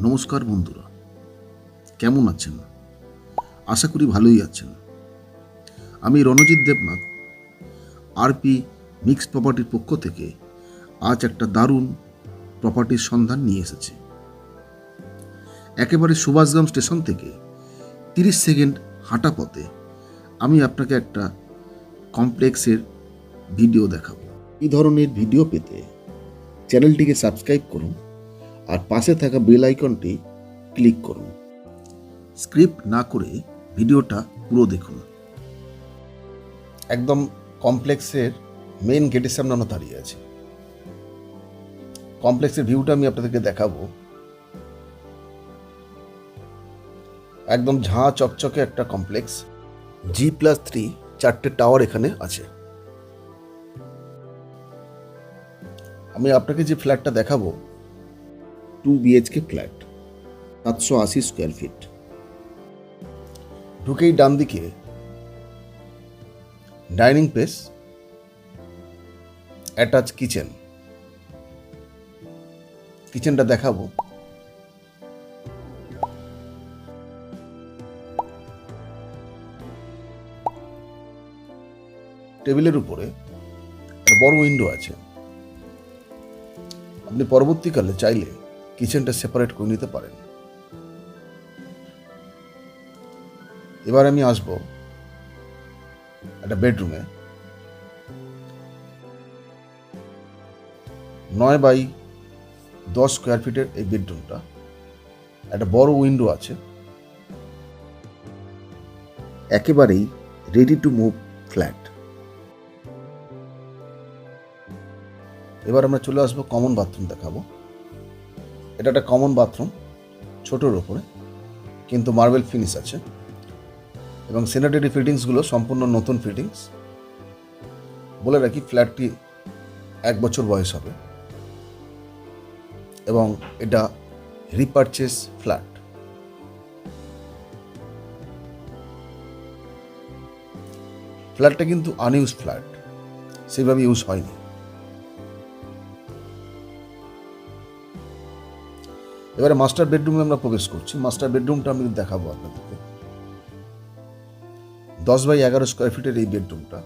নমস্কার বন্ধুরা, কেমন আছেন? আশা করি ভালোই আছেন। আমি রণজিৎ দেবনাথ আরপি মিক্স প্রপার্টির পক্ষ থেকে আজ একটা দারুণ প্রপার্টির সন্ধান নিয়ে এসেছি। একেবারে সুভাষগ্রাম স্টেশন থেকে 30 সেকেন্ড হাঁটা পথে আমি আপনাকে একটা কমপ্লেক্সের ভিডিও দেখাবো। এই ধরনের ভিডিও পেতে চ্যানেলটিকে সাবস্ক্রাইব করুন আর পাশে থাকা বেল আইকনটি ক্লিক করুন। স্ক্রিপ্ট না করে ভিডিওটা পুরো দেখুন। একদম কমপ্লেক্সের মেইন গেটের সামনে আমরা দাঁড়িয়ে আছি। কমপ্লেক্সের ভিউটা আমি আপনাদেরকে দেখাবো। একদম ঝাঁ চকচকে একটা কমপ্লেক্স, G+3 4টে টাওয়ার এখানে আছে। আমি আপনাকে যে ফ্ল্যাটটা দেখাবো 2 BHK ফ্ল্যাট, 780 স্কোয়ার ফিট। ঢুকেই ডান দিকে ডাইনিং প্লেস, অ্যাটাচ কিচেনটা দেখাবো। টেবিলের উপরে একটা বড় উইন্ডো আছে। আপনি পরবর্তীকালে চাইলে কিচেনটা সেপারেট করে নিতে পারেন। এবার আমি আসবো একটা বেডরুমে। 9x10 স্কোয়ার ফিটের এই বেডরুমটা, একটা বড় উইন্ডো আছে, একেবারেই রেডি টু মুভ ফ্ল্যাট। এবার আমরা চলে আসবো কমন বাথরুম দেখাবো। এটা একটা কমন বাথরুম, ছোটোর ওপরে, কিন্তু মার্বেল ফিনিশ আছে এবং স্যানিটারি ফিটিংসগুলো সম্পূর্ণ নতুন ফিটিংস। বলে রাখি, ফ্ল্যাটটি 1 বছর বয়স হবে এবং এটা রিপারচেস ফ্ল্যাট। ফ্ল্যাটটা কিন্তু আনইউজ ফ্ল্যাট, সেভাবে ইউজ হয়নি। এবারে মাস্টার বেডরুমে আমরা প্রবেশ করছি। মাস্টার বেডরুমটা আমি দেখাবো আপনাদেরকে। 10x11 স্কোয়ার ফিটের এই বেডরুমটা,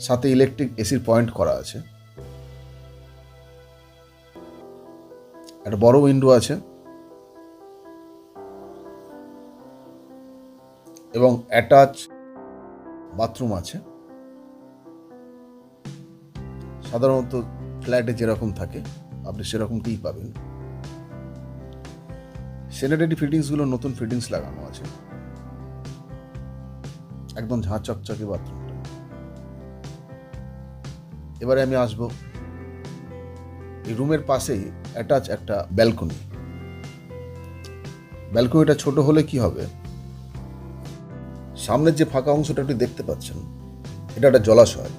সাথে ইলেকট্রিক এসির পয়েন্ট করা আছে, একটা বড় উইন্ডো আছে এবং অ্যাটাচ বাথরুম আছে। সাধারণত ফ্ল্যাটে যেরকম থাকে আপনি সেরকমটিই পাবেন। স্যানিটারি ফিটিংসগুলো নতুন ফিটিংস লাগানো আছে। একদম ঝাঁ চকচকে বাথরুমটা। এবারে আমি আসবো এই রুমের পাশেই অ্যাটাচ একটা ব্যালকনি। ব্যালকনিটা ছোট হলে কি হবে, সামনের যে ফাঁকা অংশটা আপনি দেখতে পাচ্ছেন, এটা একটা জলাশয়,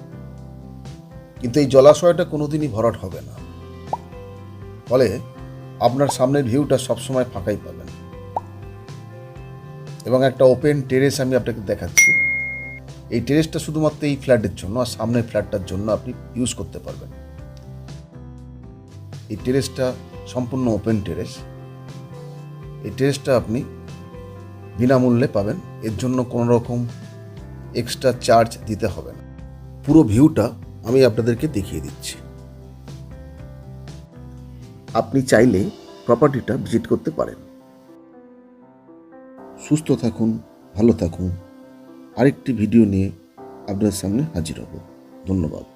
কিন্তু এই জলাশয়টা কোনোদিনই ভরাট হবে না। ফলে আপনার সামনের ভিউটা সবসময় ফাঁকাই পাবেন। এবং একটা ওপেন টেরেস আমি আপনাকে দেখাচ্ছি। এই টেরেসটা শুধুমাত্র এই ফ্ল্যাটের জন্য আর সামনের ফ্ল্যাটটার জন্য আপনি ইউজ করতে পারবেন। এই টেরেসটা সম্পূর্ণ ওপেন টেরেস। এই টেরেসটা আপনি বিনামূল্যে পাবেন, এর জন্য কোনো রকম এক্সট্রা চার্জ দিতে হবে না। পুরো ভিউটা আমি আপনাদেরকে দেখিয়ে দিচ্ছি। আপনি চাইলে প্রপার্টিটা ভিজিট করতে পারেন। সুস্থ থাকুন, ভালো থাকুন। আরেকটি ভিডিও নিয়ে আপনার সামনে হাজির হব। ধন্যবাদ।